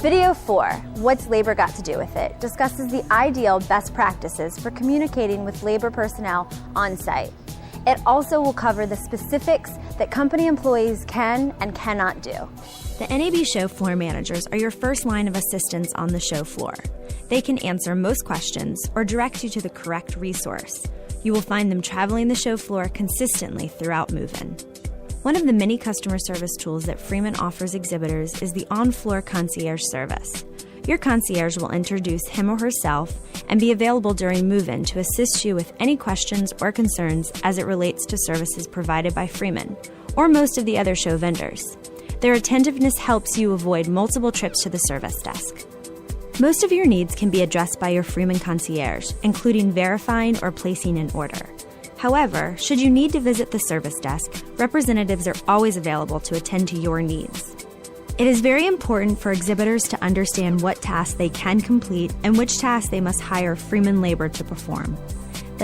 Video 4, What's Labor Got to Do with It?, discusses the ideal best practices for communicating with labor personnel on site. It also will cover the specifics that company employees can and cannot do. The NAB show floor managers are your first line of assistance on the show floor. They can answer most questions or direct you to the correct resource. You will find them traveling the show floor consistently throughout move-in. One of the many customer service tools that Freeman offers exhibitors is the on-floor concierge service. Your concierge will introduce him or herself and be available during move-in to assist you with any questions or concerns as it relates to services provided by Freeman or most of the other show vendors. Their attentiveness helps you avoid multiple trips to the service desk. Most of your needs can be addressed by your Freeman concierge, including verifying or placing an order. However, should you need to visit the service desk, representatives are always available to attend to your needs. It is very important for exhibitors to understand what tasks they can complete and which tasks they must hire Freeman labor to perform.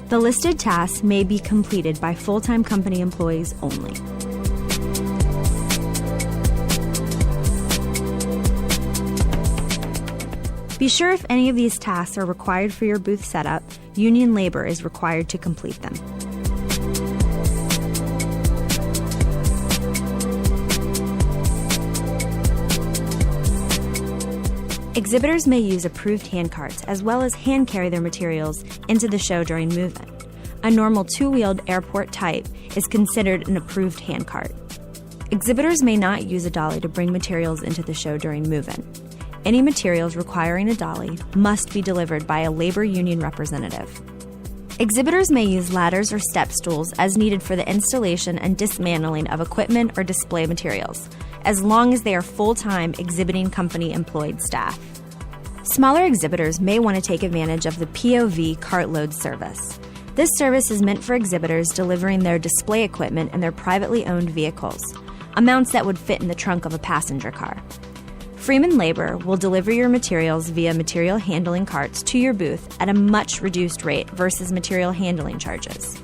The listed tasks may be completed by full-time company employees only. Be sure if any of these tasks are required for your booth setup, union labor is required to complete them. Exhibitors may use approved hand carts as well as hand carry their materials into the show during move-in. A normal two-wheeled airport type is considered an approved hand cart. Exhibitors may not use a dolly to bring materials into the show during move-in. Any materials requiring a dolly must be delivered by a labor union representative. Exhibitors may use ladders or step stools as needed for the installation and dismantling of equipment or display materials, as long as they are full-time exhibiting company-employed staff. Smaller exhibitors may want to take advantage of the POV cartload service. This service is meant for exhibitors delivering their display equipment in their privately owned vehicles, amounts that would fit in the trunk of a passenger car. Freeman Labor will deliver your materials via material handling carts to your booth at a much reduced rate versus material handling charges.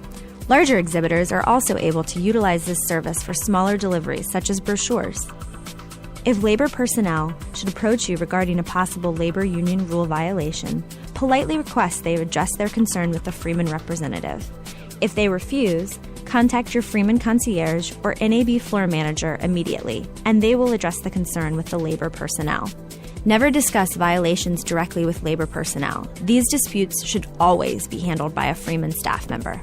Larger exhibitors are also able to utilize this service for smaller deliveries, such as brochures. If labor personnel should approach you regarding a possible labor union rule violation, politely request they address their concern with the Freeman representative. If they refuse, contact your Freeman concierge or NAB floor manager immediately, and they will address the concern with the labor personnel. Never discuss violations directly with labor personnel. These disputes should always be handled by a Freeman staff member.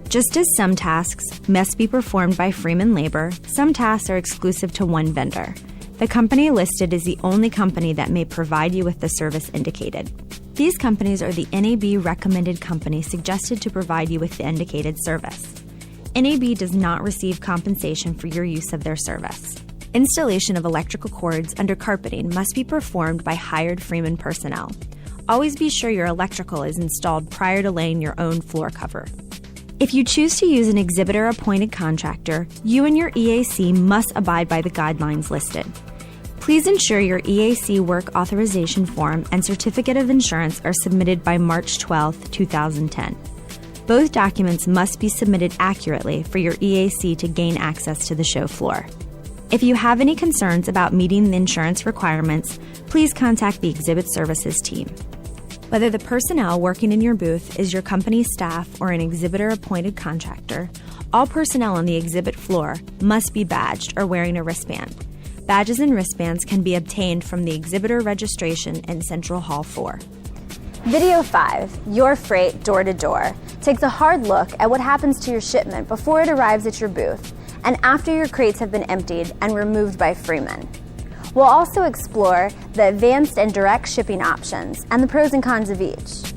Just as some tasks must be performed by Freeman labor, some tasks are exclusive to one vendor. The company listed is the only company that may provide you with the service indicated. These companies are the NAB recommended company suggested to provide you with the indicated service. NAB does not receive compensation for your use of their service. Installation of electrical cords under carpeting must be performed by hired Freeman personnel. Always be sure your electrical is installed prior to laying your own floor cover. If you choose to use an exhibitor-appointed contractor, you and your EAC must abide by the guidelines listed. Please ensure your EAC work authorization form and certificate of insurance are submitted by March 12, 2010. Both documents must be submitted accurately for your EAC to gain access to the show floor. If you have any concerns about meeting the insurance requirements, please contact the Exhibit Services team. Whether the personnel working in your booth is your company staff or an exhibitor-appointed contractor, all personnel on the exhibit floor must be badged or wearing a wristband. Badges and wristbands can be obtained from the exhibitor registration in Central Hall 4. Video 5, Your Freight Door to Door, takes a hard look at what happens to your shipment before it arrives at your booth and after your crates have been emptied and removed by Freeman. We'll also explore the advanced and direct shipping options and the pros and cons of each.